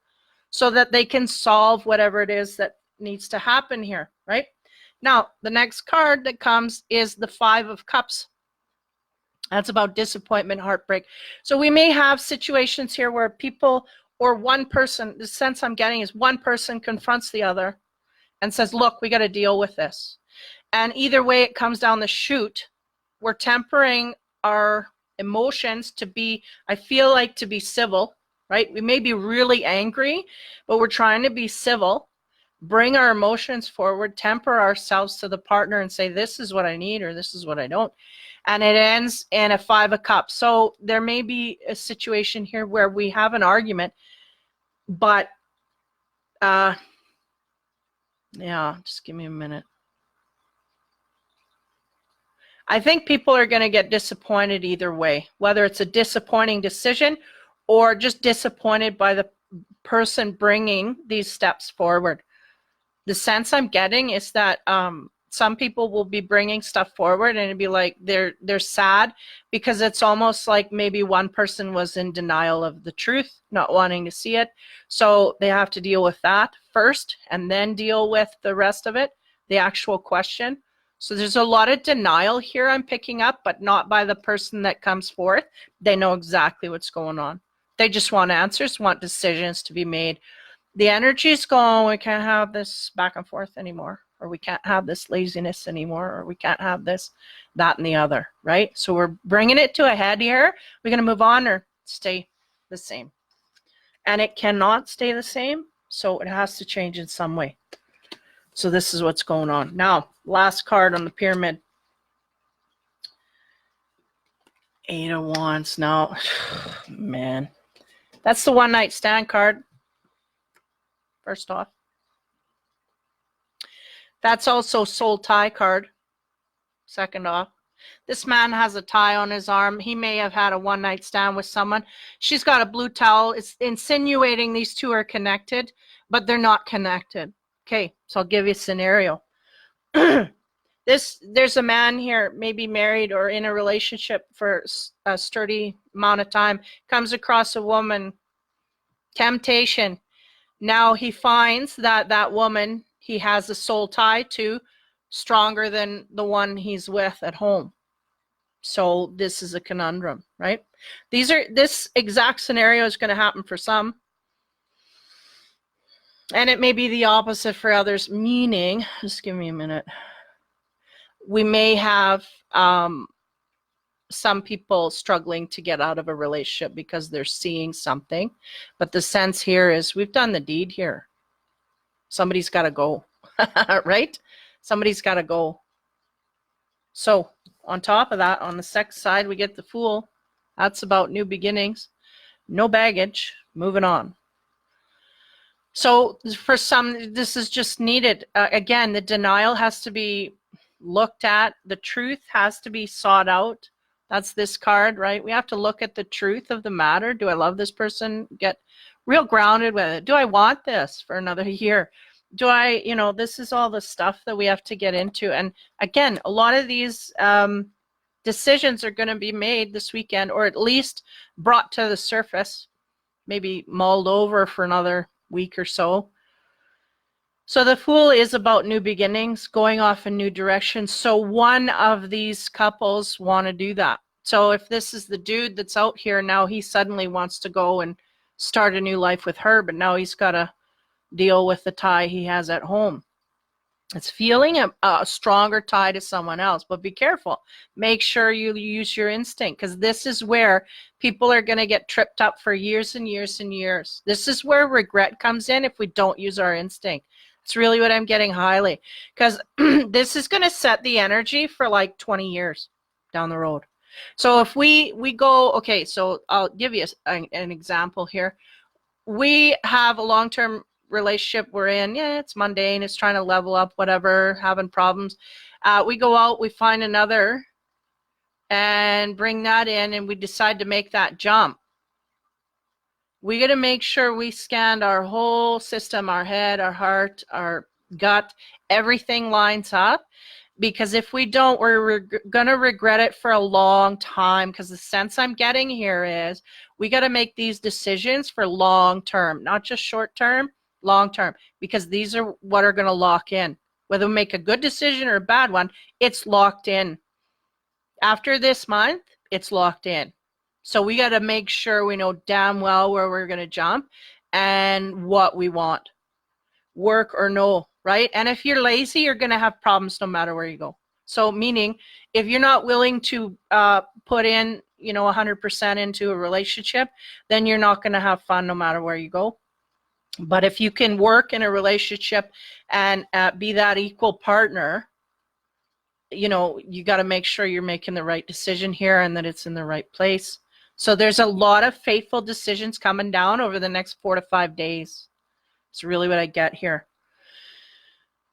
so that they can solve whatever it is that needs to happen here, right? Now, the next card that comes is the Five of Cups. That's about disappointment, heartbreak. So we may have situations here where people or one person, the sense I'm getting is one person confronts the other and says, look, we got to deal with this. And either way it comes down the chute, we're tempering our emotions to be, I feel like, to be civil, right? We may be really angry, but we're trying to be civil, bring our emotions forward, temper ourselves to the partner and say, this is what I need or this is what I don't. And it ends in a Five of Cups. So there may be a situation here where we have an argument, but yeah, just give me a minute. I think people are going to get disappointed either way, whether it's a disappointing decision or just disappointed by the person bringing these steps forward. The sense I'm getting is that some people will be bringing stuff forward and it'd be like they're sad because it's almost like maybe one person was in denial of the truth, not wanting to see it. So they have to deal with that first and then deal with the rest of it, the actual question. So there's a lot of denial here I'm picking up, but not by the person that comes forth. They know exactly what's going on. They just want answers, want decisions to be made. The energy is going, we can't have this back and forth anymore, or we can't have this laziness anymore, or we can't have this, that, and the other, right? So we're bringing it to a head here. We're going to move on or stay the same. And it cannot stay the same, so it has to change in some way. So this is what's going on. Now, last card on the pyramid. Eight of Wands. Now, man, that's the one night stand card. First off. That's also soul tie card. Second off. This man has a tie on his arm. He may have had a one night stand with someone. She's got a blue towel. It's insinuating these two are connected, but they're not connected. Okay, so I'll give you a scenario. There's a man here, maybe married or in a relationship for a sturdy amount of time, comes across a woman, temptation. Now he finds that that woman he has a soul tie to stronger than the one he's with at home. So this is a conundrum, right? This exact scenario is going to happen for some, and it may be the opposite for others, meaning, just give me a minute, we may have some people struggling to get out of a relationship because they're seeing something. But the sense here is we've done the deed here. Somebody's got to go, right? Somebody's got to go. So on top of that, on the sex side, we get the Fool. That's about new beginnings. No baggage. Moving on. So for some, this is just needed. Again, the denial has to be looked at. The truth has to be sought out. That's this card, right? We have to look at the truth of the matter. Do I love this person? Get real grounded with it. Do I want this for another year? Do I, this is all the stuff that we have to get into. And again, a lot of these decisions are going to be made this weekend, or at least brought to the surface, maybe mulled over for another week or so. So the Fool is about new beginnings, going off in new directions. So one of these couples want to do that. So if this is the dude that's out here now, he suddenly wants to go and start a new life with her, but now he's got to deal with the tie he has at home. It's feeling a stronger tie to someone else, but be careful. Make sure you use your instinct, because this is where people are going to get tripped up for years and years and years. This is where regret comes in if we don't use our instinct. It's really what I'm getting highly, because this is going to set the energy for like 20 years down the road. So if we go, okay, so I'll give you an example here. We have a long-term relationship we're in. Yeah, it's mundane. It's trying to level up, whatever, having problems. We go out, we find another and bring that in, and we decide to make that jump. We got to make sure we scanned our whole system, our head, our heart, our gut, everything lines up. Because if we don't, we're going to regret it for a long time. Because the sense I'm getting here is we got to make these decisions for long term, not just short term, long term. Because these are what are going to lock in. Whether we make a good decision or a bad one, it's locked in. After this month, it's locked in. So we got to make sure we know damn well where we're going to jump and what we want, work or no, right? And if you're lazy, you're going to have problems no matter where you go. So meaning if you're not willing to put in, 100% into a relationship, then you're not going to have fun no matter where you go. But if you can work in a relationship and be that equal partner, you got to make sure you're making the right decision here and that it's in the right place. So there's a lot of faithful decisions coming down over the next 4 to 5 days. It's really what I get here.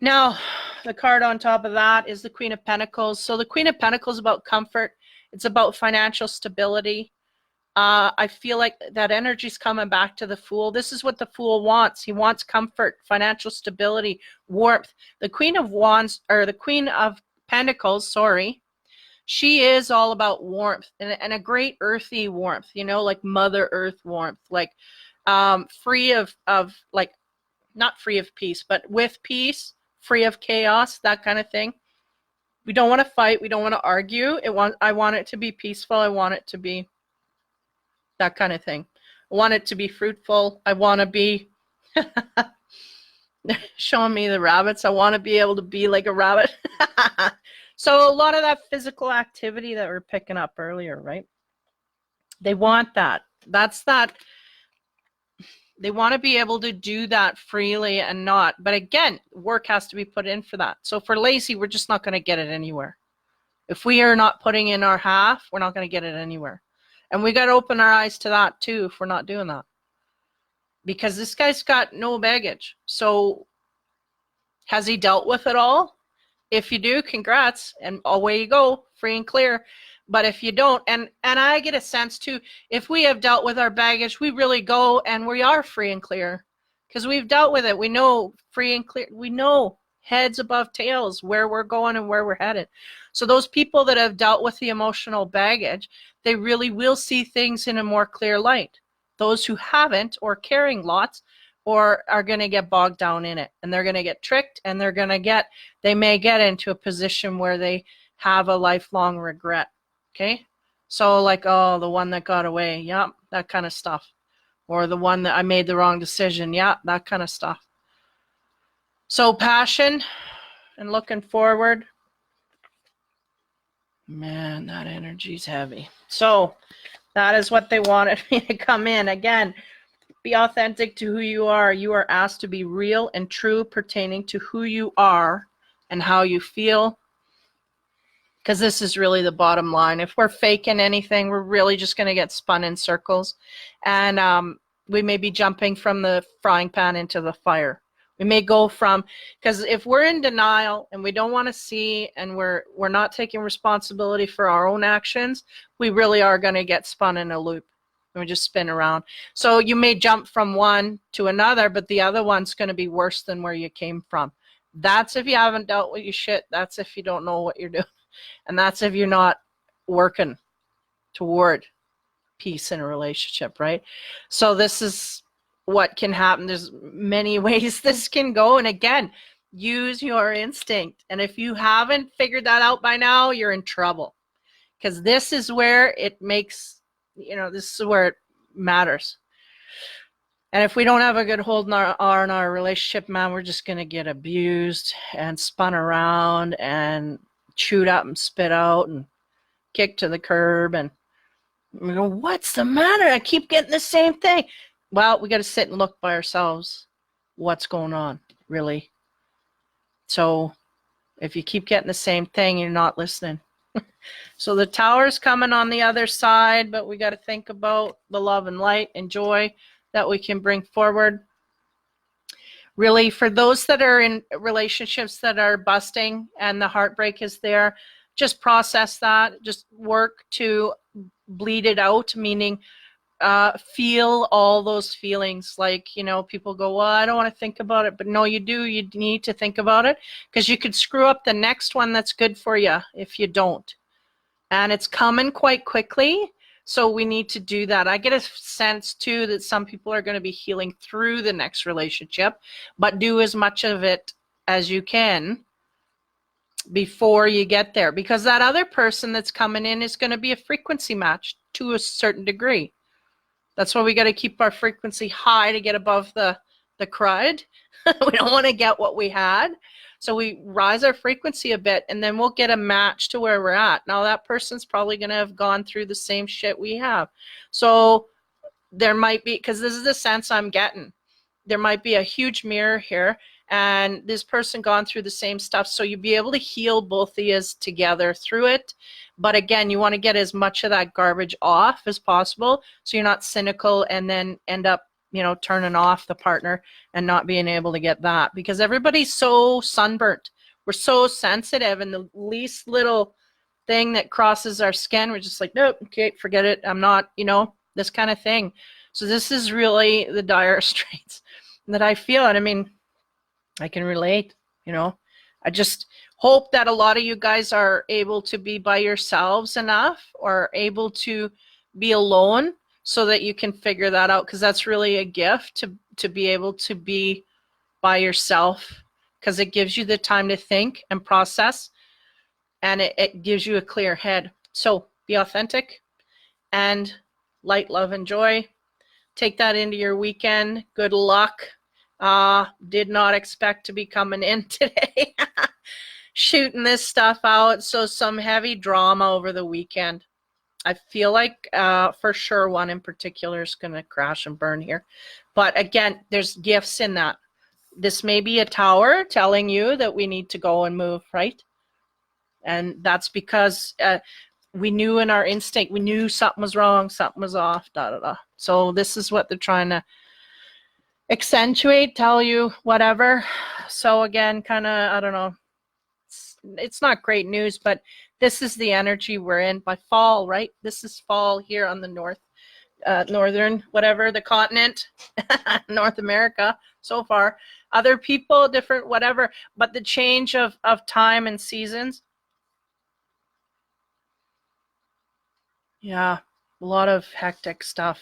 Now, the card on top of that is the Queen of Pentacles. So the Queen of Pentacles is about comfort. It's about financial stability. I feel like that energy's coming back to the Fool. This is what the Fool wants. He wants comfort, financial stability, warmth. The Queen of Wands, or the Queen of Pentacles, sorry, she is all about warmth and a great earthy warmth, like Mother Earth warmth, like free of like, not free of peace, but with peace, free of chaos, that kind of thing. We don't want to fight. We don't want to argue. I want it to be peaceful. I want it to be that kind of thing. I want it to be fruitful. I want to be showing me the rabbits. I want to be able to be like a rabbit. So a lot of that physical activity that we're picking up earlier, right? They want that. That's that. They want to be able to do that freely and not. But again, work has to be put in for that. So if we're lazy, we're just not going to get it anywhere. If we are not putting in our half, we're not going to get it anywhere. And we got to open our eyes to that too if we're not doing that. Because this guy's got no baggage. So has he dealt with it all? If you do, congrats, and away you go, free and clear. But if you don't, and I get a sense too, if we have dealt with our baggage, we really go and we are free and clear because we've dealt with it. We know free and clear. We know heads above tails where we're going and where we're headed. So those people that have dealt with the emotional baggage, they really will see things in a more clear light. Those who haven't, or carrying lots, or are going to get bogged down in it, and they're going to get tricked, and they may get into a position where they have a lifelong regret. Okay. So like, oh, the one that got away. Yeah, that kind of stuff. Or the one that I made the wrong decision. Yeah, that kind of stuff. So passion and looking forward. Man, that energy's heavy. So that is what they wanted me to come in. Again, be authentic to who you are. You are asked to be real and true pertaining to who you are and how you feel. Because this is really the bottom line. If we're faking anything, we're really just going to get spun in circles. And we may be jumping from the frying pan into the fire. We may go from, because if we're in denial and we don't want to see, and we're not taking responsibility for our own actions, we really are going to get spun in a loop. And we just spin around. So you may jump from one to another, but the other one's going to be worse than where you came from. That's if you haven't dealt with your shit. That's if you don't know what you're doing. And that's if you're not working toward peace in a relationship, right? So this is what can happen. There's many ways this can go. And again, use your instinct. And if you haven't figured that out by now, you're in trouble. Because this is where it makes, this is where it matters. And if we don't have a good hold on our relationship, man, we're just going to get abused and spun around and chewed up and spit out and kicked to the curb. And we go, what's the matter? I keep getting the same thing. Well, we got to sit and look by ourselves. What's going on, really? So if you keep getting the same thing, you're not listening. So the tower's coming on the other side, but we got to think about the love and light and joy that we can bring forward. Really, for those that are in relationships that are busting and the heartbreak is there, just process that. Just work to bleed it out, meaning feel all those feelings. Like, people go, well, I don't want to think about it. But no, you do. You need to think about it, because you could screw up the next one that's good for you if you don't. And it's coming quite quickly. So we need to do that. I get a sense, too, that some people are going to be healing through the next relationship, but do as much of it as you can before you get there. Because that other person that's coming in is going to be a frequency match to a certain degree. That's why we got to keep our frequency high to get above the crud. We don't want to get what we had. So we rise our frequency a bit, and then we'll get a match to where we're at. Now that person's probably going to have gone through the same shit we have. So there might be, because this is the sense I'm getting, there might be a huge mirror here, and this person gone through the same stuff. So you'll be able to heal both of you together through it. But again, you want to get as much of that garbage off as possible, so you're not cynical and then end up turning off the partner and not being able to get that, because everybody's so sunburnt. We're so sensitive, and the least little thing that crosses our skin, we're just like, nope, okay, forget it. I'm not, this kind of thing. So this is really the dire straits that I feel. And I mean, I can relate, I just hope that a lot of you guys are able to be by yourselves enough, or able to be alone, so that you can figure that out, because that's really a gift to be able to be by yourself, because it gives you the time to think and process, and it gives you a clear head. So be authentic and light, love, and joy. Take that into your weekend. Good luck. Did not expect to be coming in today shooting this stuff out. So some heavy drama over the weekend. I feel like for sure one in particular is going to crash and burn here. But again, there's gifts in that. This may be a tower telling you that we need to go and move, right? And that's because we knew in our instinct, we knew something was wrong, something was off, So this is what they're trying to accentuate, tell you, whatever. So again, kind of, I don't know. It's not great news, but this is the energy we're in by fall, right? This is fall here on the northern, whatever, the continent, North America so far. other people, different whatever, but the change of time and seasons. Yeah, a lot of hectic stuff.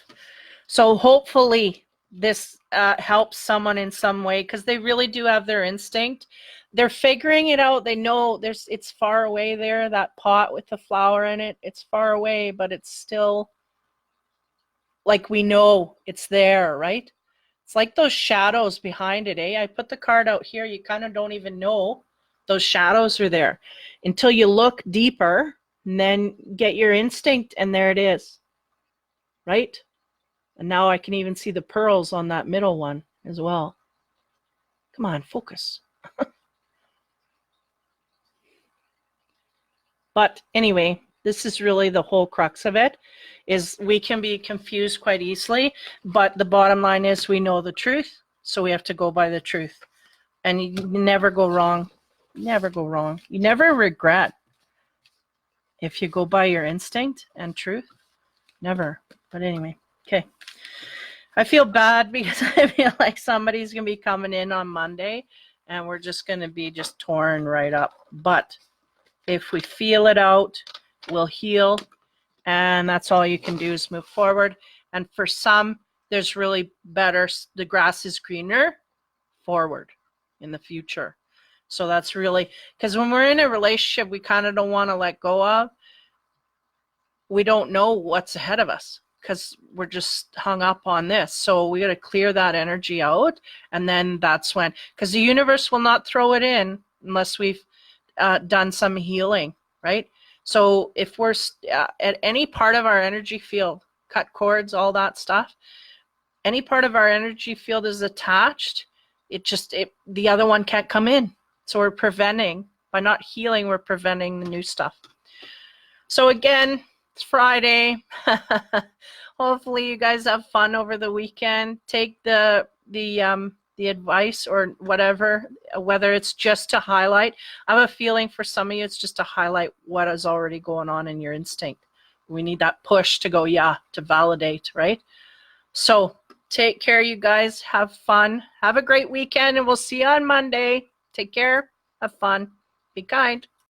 So hopefully this helps someone in some way, because they really do have their instinct. They're figuring it out. They know it's far away there, that pot with the flower in it. It's far away, but it's still like we know it's there, right? It's like those shadows behind it, eh? I put the card out here. You kind of don't even know those shadows are there until you look deeper and then get your instinct, and there it is, right? And now I can even see the pearls on that middle one as well. Come on, focus. But anyway, this is really the whole crux of it, is we can be confused quite easily, but the bottom line is we know the truth, so we have to go by the truth. And you never go wrong. Never go wrong. You never regret if you go by your instinct and truth. Never. But anyway, okay. I feel bad because I feel like somebody's going to be coming in on Monday and we're just going to be just torn right up. But if we feel it out, we'll heal. And that's all you can do is move forward. And for some, there's really better, the grass is greener forward in the future. So that's really, because when we're in a relationship we kind of don't want to let go of, we don't know what's ahead of us because we're just hung up on this. So we got to clear that energy out. And then that's when, because the universe will not throw it in unless we've done some healing, right? So if we're at any part of our energy field, cut cords, all that stuff, any part of our energy field is attached, the other one can't come in. So we're preventing, by not healing, we're preventing the new stuff. So again, it's Friday. Hopefully you guys have fun over the weekend. Take the advice or whatever, whether it's just to highlight. I have a feeling for some of you, it's just to highlight what is already going on in your instinct. We need that push to go, yeah, to validate, right? So take care, you guys. Have fun. Have a great weekend, and we'll see you on Monday. Take care. Have fun. Be kind.